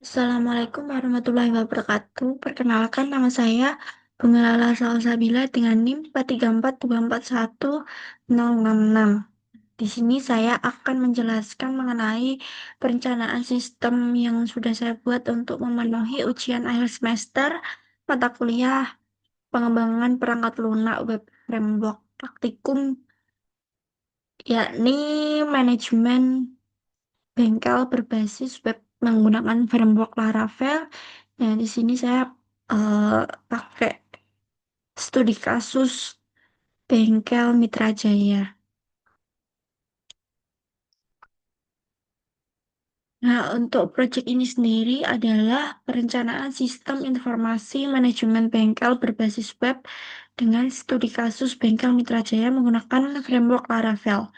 Assalamualaikum warahmatullahi wabarakatuh. Perkenalkan nama saya Bunga Lala Salsabila dengan NIM 434241066. Di sini saya akan menjelaskan mengenai perencanaan sistem yang sudah saya buat untuk memenuhi ujian akhir semester mata kuliah pengembangan perangkat lunak web framework praktikum, yakni manajemen bengkel berbasis web menggunakan framework Laravel. Nah, di sini saya pakai studi kasus bengkel Mitra Jaya. Nah, untuk proyek ini sendiri adalah perencanaan sistem informasi manajemen bengkel berbasis web dengan studi kasus bengkel Mitra Jaya menggunakan framework Laravel.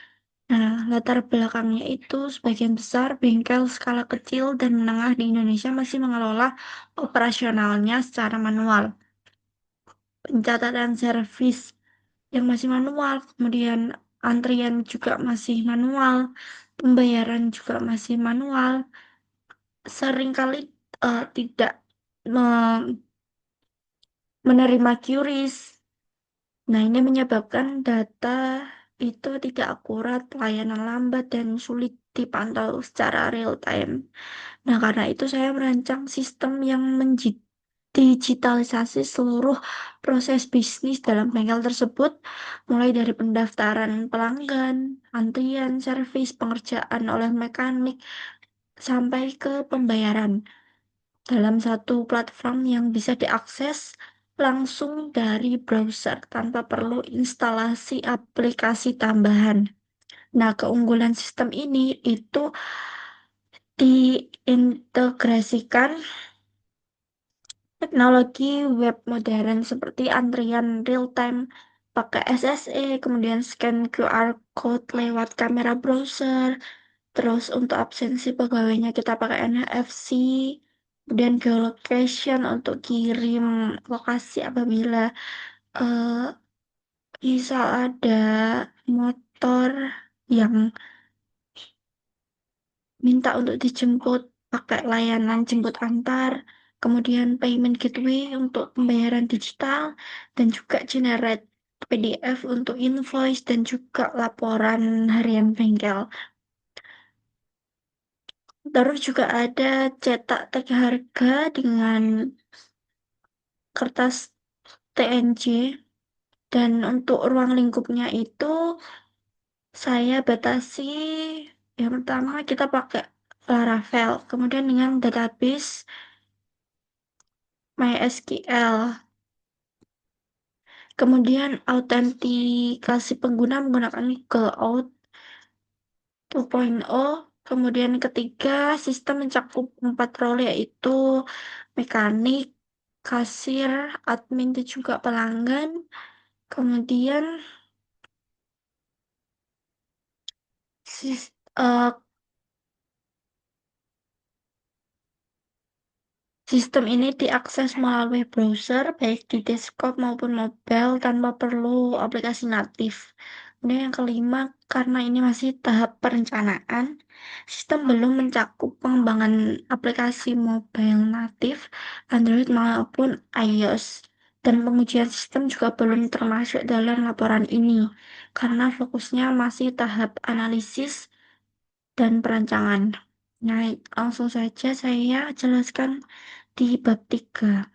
Nah, latar belakangnya itu sebagian besar bengkel skala kecil dan menengah di Indonesia masih mengelola operasionalnya secara manual. Pencatatan servis yang masih manual, kemudian antrian juga masih manual, pembayaran juga masih manual, seringkali tidak me- menerima QRIS. Nah, ini menyebabkan data itu tidak akurat, pelayanan lambat, dan sulit dipantau secara real time. Nah, karena itu saya merancang sistem yang digitalisasi seluruh proses bisnis dalam bengkel tersebut, mulai dari pendaftaran pelanggan, antrian, servis, pengerjaan oleh mekanik, sampai ke pembayaran dalam satu platform yang bisa diakses langsung dari browser tanpa perlu instalasi aplikasi tambahan. Nah, keunggulan sistem ini itu diintegrasikan teknologi web modern seperti antrian real time pakai SSE, kemudian scan QR code lewat kamera browser, terus untuk absensi pegawainya kita pakai NFC, kemudian geolocation untuk kirim lokasi apabila eh, misal ada motor yang minta untuk dijemput pakai layanan jemput antar, kemudian payment gateway untuk pembayaran digital, dan juga generate PDF untuk invoice dan juga laporan harian bengkel. Terus juga ada cetak tag harga dengan kertas TNC, dan untuk ruang lingkupnya itu saya batasi, yang pertama kita pakai Laravel, kemudian dengan database MySQL. Kemudian autentikasi pengguna menggunakan Google Auth 2.0. Kemudian ketiga, sistem mencakup 4 role yaitu mekanik, kasir, admin, dan juga pelanggan. Kemudian sis- eh, sistem ini diakses melalui browser, baik di desktop maupun mobile, tanpa perlu aplikasi natif. Kemudian yang kelima, karena ini masih tahap perencanaan, sistem belum mencakup pengembangan aplikasi mobile natif, Android maupun iOS. Dan pengujian sistem juga belum termasuk dalam laporan ini, karena fokusnya masih tahap analisis dan perancangan. Nah, langsung saja saya jelaskan di bab 3.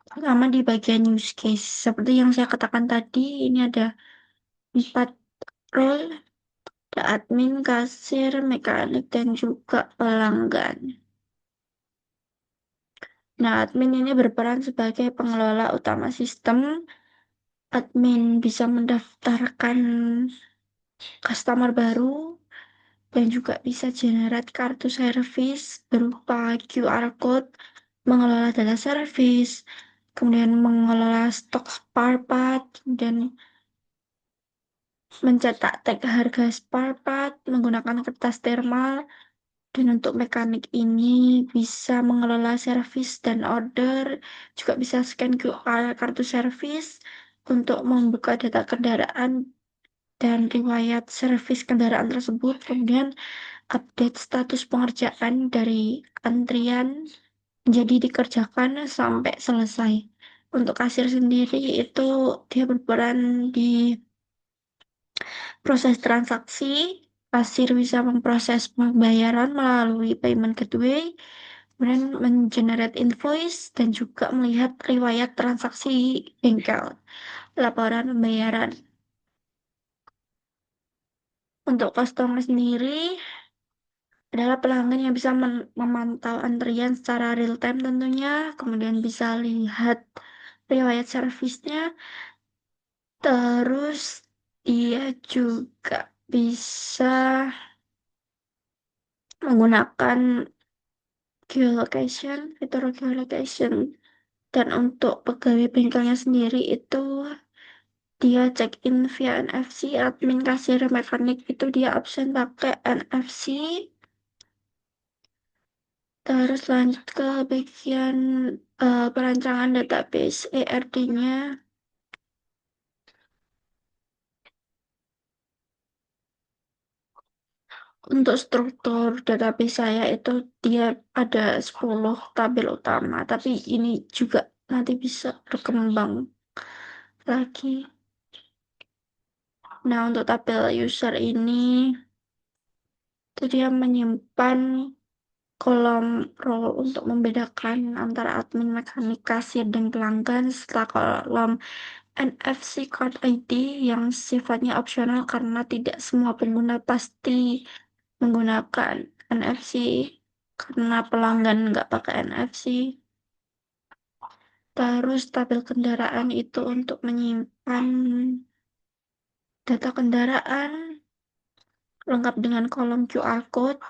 Pertama di bagian use case. Seperti yang saya katakan tadi, ini ada 4 role, ada admin, kasir, mekanik, dan juga pelanggan. Nah, admin ini berperan sebagai pengelola utama sistem. Admin bisa mendaftarkan customer baru, dan juga bisa generate kartu servis berupa QR code, mengelola data service, kemudian mengelola stok spare part, dan mencetak tag harga spare part menggunakan kertas thermal. Dan untuk mekanik ini bisa mengelola servis dan order, juga bisa scan QR kartu servis untuk membuka data kendaraan dan riwayat servis kendaraan tersebut. Kemudian update status pengerjaan dari antrian jadi dikerjakan sampai selesai. Untuk kasir sendiri itu dia berperan di proses transaksi. Kasir bisa memproses pembayaran melalui payment gateway, kemudian mengenerate invoice, dan juga melihat riwayat transaksi bengkel, laporan pembayaran. Untuk customer sendiri adalah pelanggan yang bisa memantau antrian secara real time tentunya, kemudian bisa lihat riwayat servisnya, terus dia juga bisa menggunakan geolocation, fitur geolocation. Dan untuk pegawai bengkelnya sendiri itu dia check in via NFC, admin kasir mekanik itu dia absen pakai NFC. Terus lanjut ke bagian perancangan database ERD-nya. Untuk struktur database saya itu dia ada 10 tabel utama, tapi ini juga nanti bisa berkembang lagi. Nah, untuk tabel user ini itu dia menyimpan kolom role untuk membedakan antara admin, mekanik, kasir, dan pelanggan, serta kolom NFC Card ID yang sifatnya opsional karena tidak semua pengguna pasti menggunakan NFC karena pelanggan nggak pakai NFC. Terus tabel kendaraan itu untuk menyimpan data kendaraan lengkap dengan kolom QR code.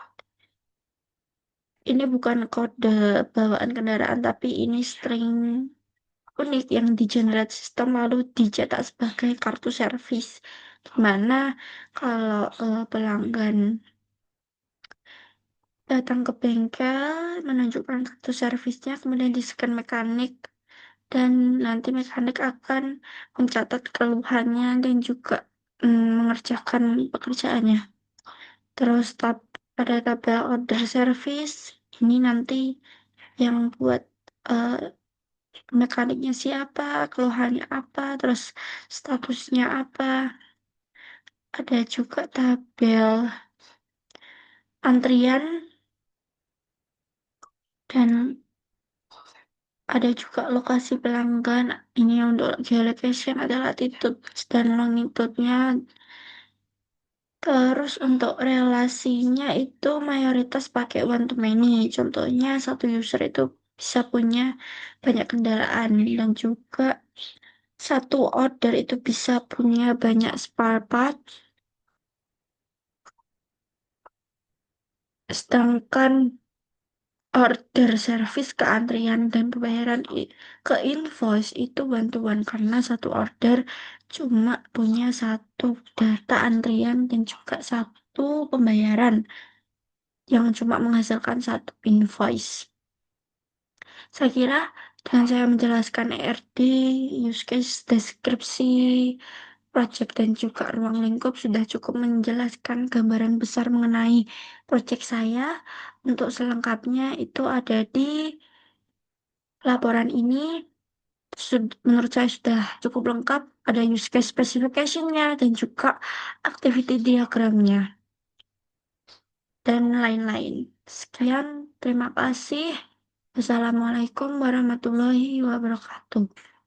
Ini bukan kode bawaan kendaraan, tapi ini string unik yang di-generate sistem lalu dicetak sebagai kartu servis. Dimana kalau pelanggan datang ke bengkel, menunjukkan kartu servisnya, kemudian di-scan mekanik, dan nanti mekanik akan mencatat keluhannya dan juga mengerjakan pekerjaannya. Terus pada tabel order service, ini nanti yang buat eh, mekaniknya siapa, keluhannya apa, terus statusnya apa. Ada juga tabel antrian dan ada juga lokasi pelanggan. Ini untuk geolocation ada latitude dan longitude-nya. Terus untuk relasinya itu mayoritas pakai one to many. Contohnya satu user itu bisa punya banyak kendaraan dan juga satu order itu bisa punya banyak spare part. Sedangkan order service ke antrian dan pembayaran ke invoice itu bantuan karena satu order cuma punya satu data antrian dan juga satu pembayaran yang cuma menghasilkan satu invoice. Saya kira dengan saya menjelaskan ERD, use case, deskripsi, project, dan juga ruang lingkup sudah cukup menjelaskan gambaran besar mengenai project saya. Untuk selengkapnya itu ada di laporan ini. Menurut saya sudah cukup lengkap. Ada use case specification-nya dan juga activity diagramnya dan lain-lain. Sekian, terima kasih. Wassalamualaikum warahmatullahi wabarakatuh.